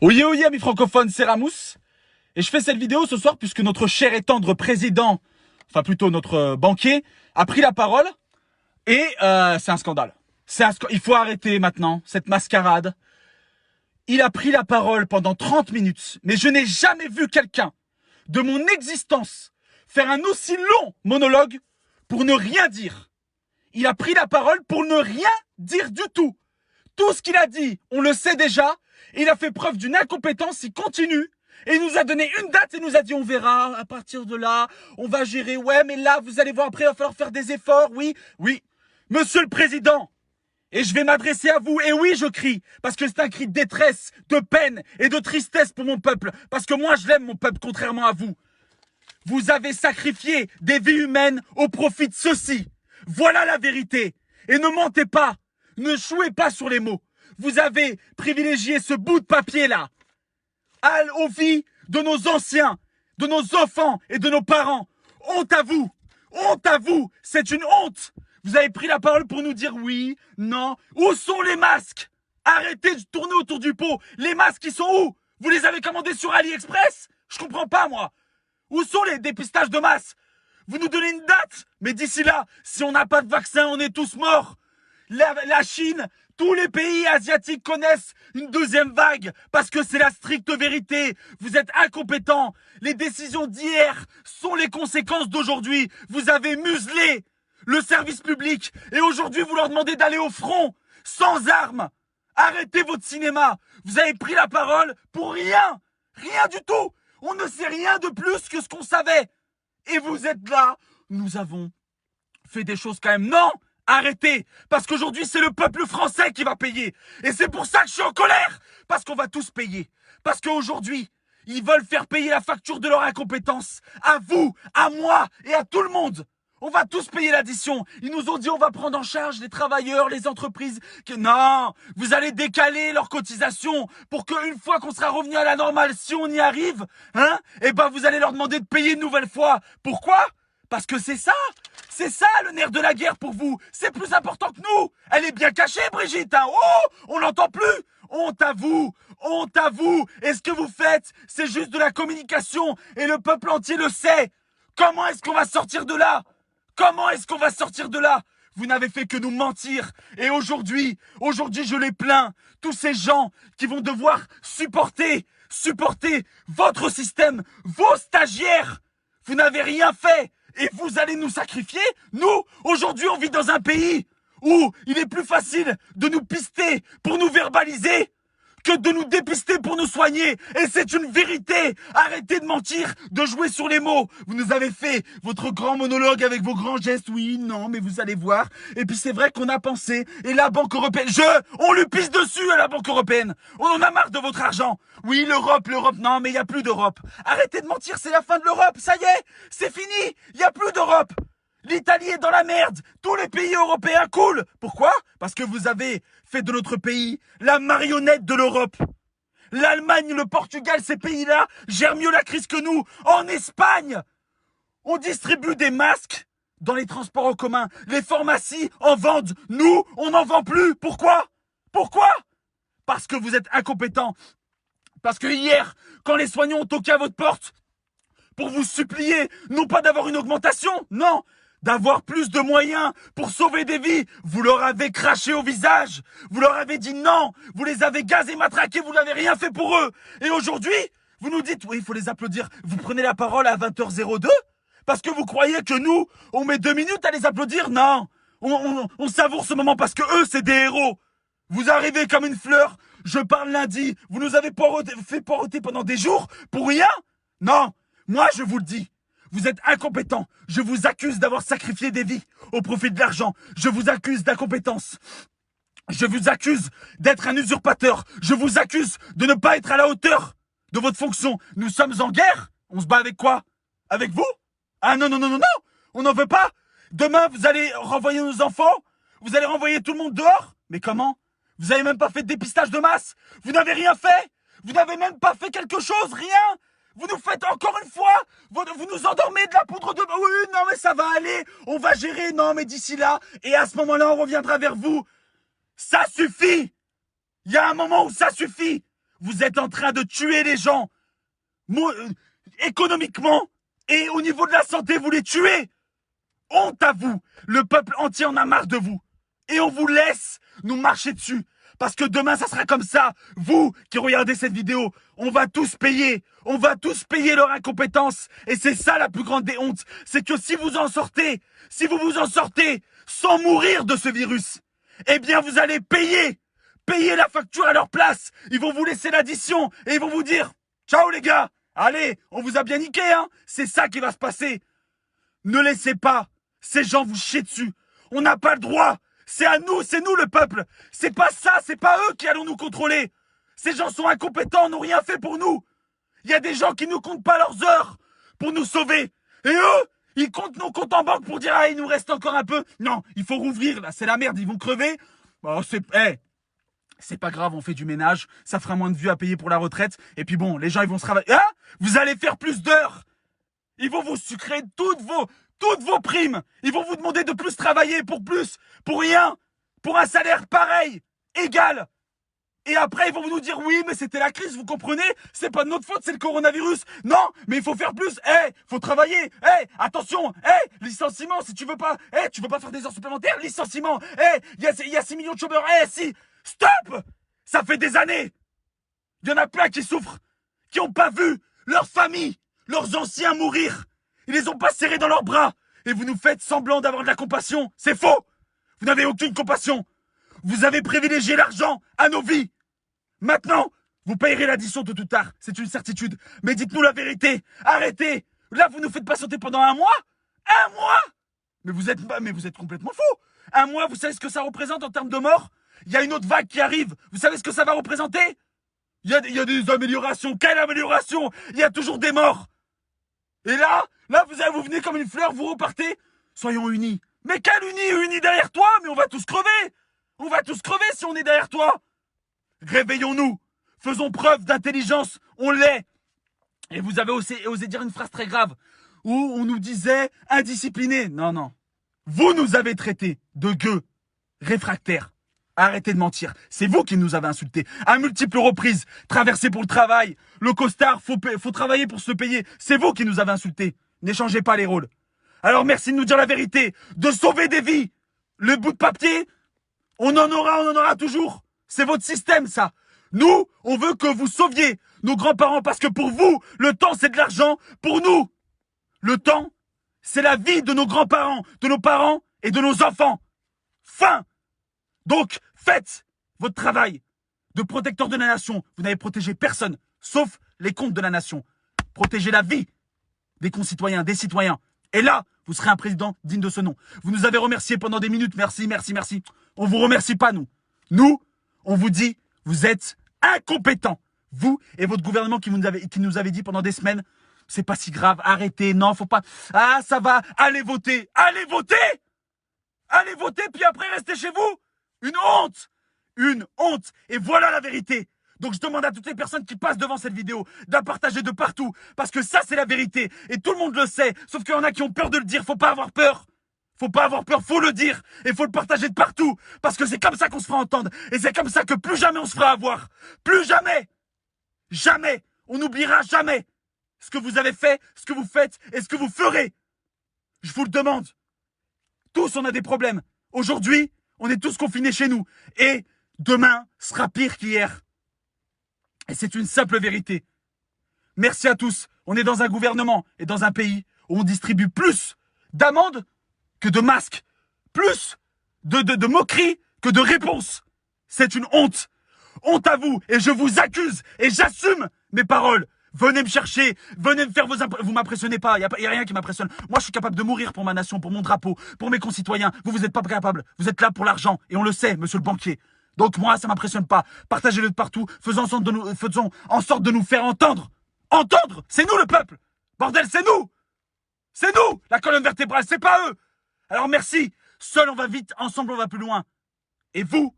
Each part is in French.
Oyez, oyez, amis francophones, c'est Ramous. Et je fais cette vidéo ce soir puisque notre cher et tendre président, enfin plutôt notre banquier, a pris la parole. Et c'est un scandale. Il faut arrêter maintenant cette mascarade. Il a pris la parole pendant 30 minutes. Mais je n'ai jamais vu quelqu'un de mon existence faire un aussi long monologue pour ne rien dire. Il a pris la parole pour ne rien dire du tout. Tout ce qu'il a dit, on le sait déjà. Il a fait preuve d'une incompétence, il continue. Et il nous a donné une date et nous a dit on verra, à partir de là, on va gérer. Ouais, mais là, vous allez voir, après, il va falloir faire des efforts. Oui, oui. Monsieur le Président, et je vais m'adresser à vous. Et oui, je crie, parce que c'est un cri de détresse, de peine et de tristesse pour mon peuple. Parce que moi, je l'aime, mon peuple, contrairement à vous. Vous avez sacrifié des vies humaines au profit de ceux-ci. Voilà la vérité. Et ne mentez pas. Ne jouez pas sur les mots. Vous avez privilégié ce bout de papier-là aux vies de nos anciens, de nos enfants et de nos parents. Honte à vous. Honte à vous. C'est une honte. Vous avez pris la parole pour nous dire oui, non. Où sont les masques? Arrêtez de tourner autour du pot. Les masques, ils sont où? Vous les avez commandés sur AliExpress? Je comprends pas, moi. Où sont les dépistages de masse? Vous nous donnez une date? Mais d'ici là, si on n'a pas de vaccin, on est tous morts. La Chine, tous les pays asiatiques connaissent une deuxième vague parce que c'est la stricte vérité. Vous êtes incompétents. Les décisions d'hier sont les conséquences d'aujourd'hui. Vous avez muselé le service public et aujourd'hui vous leur demandez d'aller au front sans armes. Arrêtez votre cinéma. Vous avez pris la parole pour rien. Rien du tout. On ne sait rien de plus que ce qu'on savait. Et vous êtes là. Nous avons fait des choses quand même. Non! Arrêtez! Parce qu'aujourd'hui, c'est le peuple français qui va payer. Et c'est pour ça que je suis en colère! Parce qu'on va tous payer. Parce qu'aujourd'hui, ils veulent faire payer la facture de leur incompétence. À vous, à moi et à tout le monde. On va tous payer l'addition. Ils nous ont dit on va prendre en charge les travailleurs, les entreprises. Non! Vous allez décaler leurs cotisations pour qu'une fois qu'on sera revenu à la normale, si on y arrive, eh ben vous allez leur demander de payer une nouvelle fois. Pourquoi? Parce que c'est ça le nerf de la guerre pour vous. C'est plus important que nous. Elle est bien cachée, Brigitte. Oh, on l'entend plus. Honte à vous. Honte à vous. Et ce que vous faites, c'est juste de la communication. Et le peuple entier le sait. Comment est-ce qu'on va sortir de là? Comment est-ce qu'on va sortir de là? Vous n'avez fait que nous mentir. Et aujourd'hui, je les plains. Tous ces gens qui vont devoir supporter votre système, vos stagiaires. Vous n'avez rien fait. Et vous allez nous sacrifier? Nous, aujourd'hui, on vit dans un pays où il est plus facile de nous pister pour nous verbaliser que de nous dépister pour nous soigner. Et c'est une vérité. Arrêtez de mentir, de jouer sur les mots. Vous nous avez fait votre grand monologue avec vos grands gestes. Oui, non, mais vous allez voir. Et puis c'est vrai qu'on a pensé. Et la Banque européenne, on lui pisse dessus à la Banque européenne. On en a marre de votre argent. Oui, l'Europe, non, mais il n'y a plus d'Europe. Arrêtez de mentir, c'est la fin de l'Europe. Ça y est, c'est fini. Il n'y a plus d'Europe. L'Italie est dans la merde. Tous les pays européens coulent. Pourquoi? Parce que vous avez fait de notre pays la marionnette de l'Europe. L'Allemagne, le Portugal, ces pays-là gèrent mieux la crise que nous. En Espagne, on distribue des masques dans les transports en commun. Les pharmacies en vendent. Nous, on n'en vend plus. Pourquoi? Pourquoi? Parce que vous êtes incompétents. Parce que hier, quand les soignants ont toqué à votre porte pour vous supplier, non pas d'avoir une augmentation, non, d'avoir plus de moyens pour sauver des vies. Vous leur avez craché au visage. Vous leur avez dit non. Vous les avez gazés, matraqués. Vous n'avez rien fait pour eux. Et aujourd'hui, vous nous dites, oui, il faut les applaudir. Vous prenez la parole à 20h02 parce que vous croyez que nous, on met 2 minutes à les applaudir? Non. On savoure ce moment parce que eux, c'est des héros. Vous arrivez comme une fleur. Je parle lundi. Vous nous avez fait poireauter pendant des jours pour rien? Non. Moi, je vous le dis. Vous êtes incompétents. Je vous accuse d'avoir sacrifié des vies au profit de l'argent. Je vous accuse d'incompétence. Je vous accuse d'être un usurpateur. Je vous accuse de ne pas être à la hauteur de votre fonction. Nous sommes en guerre. On se bat avec quoi? Avec vous? Ah non, non, non, non, non. On n'en veut pas. Demain, vous allez renvoyer nos enfants. Vous allez renvoyer tout le monde dehors. Mais comment? Vous n'avez même pas fait de dépistage de masse. Vous n'avez rien fait. Vous n'avez même pas fait quelque chose. Rien. Vous nous faites encore une fois, vous nous endormez de la poudre de... Oui, non, mais ça va aller, on va gérer, non, mais d'ici là, et à ce moment-là, on reviendra vers vous. Ça suffit. Il y a un moment où ça suffit. vous êtes en train de tuer les gens. Économiquement et au niveau de la santé, vous les tuez. Honte à vous. Le peuple entier en a marre de vous. Et on vous laisse nous marcher dessus. Parce que demain, ça sera comme ça. Vous qui regardez cette vidéo, on va tous payer. On va tous payer leur incompétence. Et c'est ça la plus grande des hontes. C'est que si vous en sortez, si vous vous en sortez sans mourir de ce virus, eh bien vous allez payer. Payer la facture à leur place. Ils vont vous laisser l'addition et ils vont vous dire « Ciao les gars, allez, on vous a bien niqué, hein !» C'est ça qui va se passer. Ne laissez pas ces gens vous chier dessus. On n'a pas le droit. C'est à nous, c'est nous le peuple. C'est pas ça, c'est pas eux qui allons nous contrôler. Ces gens sont incompétents, n'ont rien fait pour nous. Il y a des gens qui ne comptent pas leurs heures pour nous sauver. Et eux, ils comptent nos comptes en banque pour dire « Ah, il nous reste encore un peu. » Non, il faut rouvrir, là, c'est la merde, ils vont crever. Bon, c'est pas grave, on fait du ménage. Ça fera moins de vues à payer pour la retraite. Et puis bon, les gens, ils vont se travailler. Hein? Vous allez faire plus d'heures. Ils vont vous sucrer toutes vos primes. Ils vont vous demander de plus travailler pour plus, pour rien, pour un salaire pareil, égal. Et après, ils vont nous dire, oui, mais c'était la crise, vous comprenez? C'est pas de notre faute, c'est le coronavirus. Non, mais il faut faire plus. Faut travailler. Attention. Licenciement, si tu veux pas. Tu veux pas faire des heures supplémentaires? Licenciement. Il y a 6 millions de chômeurs. Si. Stop! Ça fait des années. Il y en a plein qui souffrent, qui n'ont pas vu leur famille, leurs anciens mourir. Ils les ont pas serrés dans leurs bras. Et vous nous faites semblant d'avoir de la compassion. C'est faux. Vous n'avez aucune compassion. Vous avez privilégié l'argent à nos vies. Maintenant, vous payerez l'addition tôt ou tard. C'est une certitude. Mais dites-nous la vérité. Arrêtez. Là, vous nous faites patienter pendant 1 mois. 1 mois? Mais vous êtes complètement fou. 1 mois, vous savez ce que ça représente en termes de morts? Il y a une autre vague qui arrive. Vous savez ce que ça va représenter? Il y a des améliorations. Quelle amélioration? Il y a toujours des morts. Et là, vous venez comme une fleur, vous repartez. Soyons unis. Mais quel unis? Unis derrière toi? Mais on va tous crever. On va tous crever si on est derrière toi. Réveillons-nous. Faisons preuve d'intelligence. On l'est. Et vous avez osé dire une phrase très grave où on nous disait indisciplinés. Non. Vous nous avez traités de gueux, réfractaires. Arrêtez de mentir. C'est vous qui nous avez insultés. À multiples reprises. Traversé pour le travail. Le costard, faut travailler pour se payer. C'est vous qui nous avez insultés. N'échangez pas les rôles. Alors merci de nous dire la vérité. De sauver des vies. Le bout de papier, on en aura toujours. C'est votre système, ça. Nous, on veut que vous sauviez nos grands-parents parce que pour vous, le temps, c'est de l'argent. Pour nous, le temps, c'est la vie de nos grands-parents, de nos parents et de nos enfants. Fin. Donc, faites votre travail de protecteur de la nation. Vous n'avez protégé personne, sauf les comptes de la nation. Protégez la vie des concitoyens, des citoyens. Et là, vous serez un président digne de ce nom. Vous nous avez remerciés pendant des minutes. Merci. On vous remercie pas, nous. Nous, on vous dit, vous êtes incompétents. Vous et votre gouvernement qui nous avait dit pendant des semaines, c'est pas si grave, arrêtez, non, faut pas. Ah, ça va, allez voter. Allez voter, puis après, restez chez vous. Une honte. Une honte. Et voilà la vérité. Donc je demande à toutes les personnes qui passent devant cette vidéo de la partager de partout. Parce que ça, c'est la vérité. Et tout le monde le sait. Sauf qu'il y en a qui ont peur de le dire. Faut pas avoir peur. Faut le dire. Et faut le partager de partout. Parce que c'est comme ça qu'on se fera entendre. Et c'est comme ça que plus jamais on se fera avoir. Plus jamais. Jamais. On n'oubliera jamais ce que vous avez fait, ce que vous faites et ce que vous ferez. Je vous le demande. Tous, on a des problèmes. Aujourd'hui, on est tous confinés chez nous. Et demain sera pire qu'hier. Et c'est une simple vérité. Merci à tous. On est dans un gouvernement et dans un pays où on distribue plus d'amendes que de masques. Plus de moqueries que de réponses. C'est une honte. Honte à vous. Et je vous accuse. Et j'assume mes paroles. Venez me chercher, venez me faire vous m'impressionnez pas, y a rien qui m'impressionne. Moi, je suis capable de mourir pour ma nation, pour mon drapeau, pour mes concitoyens. Vous êtes pas capable. Vous êtes là pour l'argent. Et on le sait, monsieur le banquier. Donc moi, ça m'impressionne pas. Partagez-le de partout. Faisons en sorte de nous faire entendre. Entendre, c'est nous le peuple. Bordel, c'est nous. C'est nous, la colonne vertébrale, c'est pas eux. Alors merci. Seul on va vite, ensemble on va plus loin. Et vous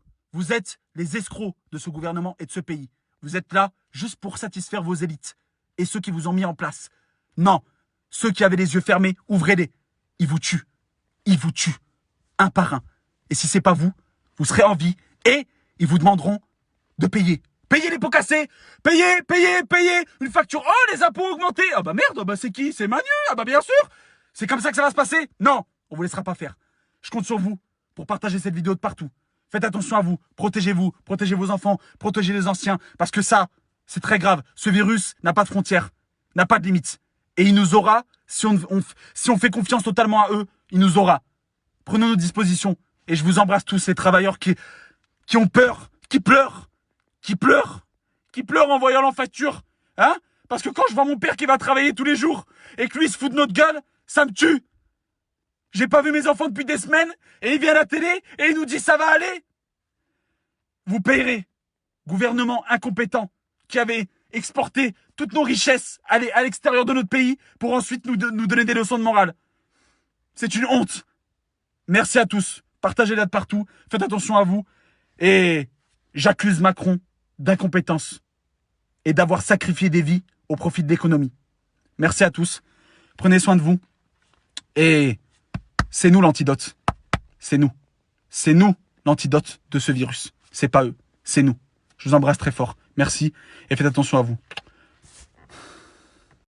êtes les escrocs de ce gouvernement et de ce pays. Vous êtes là juste pour satisfaire vos élites. Et ceux qui vous ont mis en place. Non, ceux qui avaient les yeux fermés, ouvrez-les. Ils vous tuent. Ils vous tuent. Un par un. Et si c'est pas vous, vous serez en vie et ils vous demanderont de payer. Payez les pots cassés. Payez. Une facture. Oh, les impôts augmentés. Ah bah merde, bah c'est qui? C'est Manu. Ah bah bien sûr. C'est comme ça que ça va se passer. Non, on vous laissera pas faire. Je compte sur vous pour partager cette vidéo de partout. Faites attention à vous. Protégez vos enfants, protégez les anciens. Parce que ça, c'est très grave. Ce virus n'a pas de frontières, n'a pas de limites. Et il nous aura, si on fait confiance totalement à eux, il nous aura. Prenons nos dispositions. Et je vous embrasse tous, ces travailleurs qui ont peur, qui pleurent en voyant la facture. Hein? Parce que quand je vois mon père qui va travailler tous les jours et que lui se fout de notre gueule, ça me tue. J'ai pas vu mes enfants depuis des semaines et il vient à la télé et il nous dit ça va aller. Vous payerez. Gouvernement incompétent qui avait exporté toutes nos richesses à l'extérieur de notre pays pour ensuite nous donner des leçons de morale. C'est une honte. Merci à tous. Partagez-la de partout. Faites attention à vous. Et j'accuse Macron d'incompétence et d'avoir sacrifié des vies au profit de l'économie. Merci à tous. Prenez soin de vous. Et c'est nous l'antidote. C'est nous. C'est nous l'antidote de ce virus. C'est pas eux. C'est nous. Je vous embrasse très fort. Merci et faites attention à vous.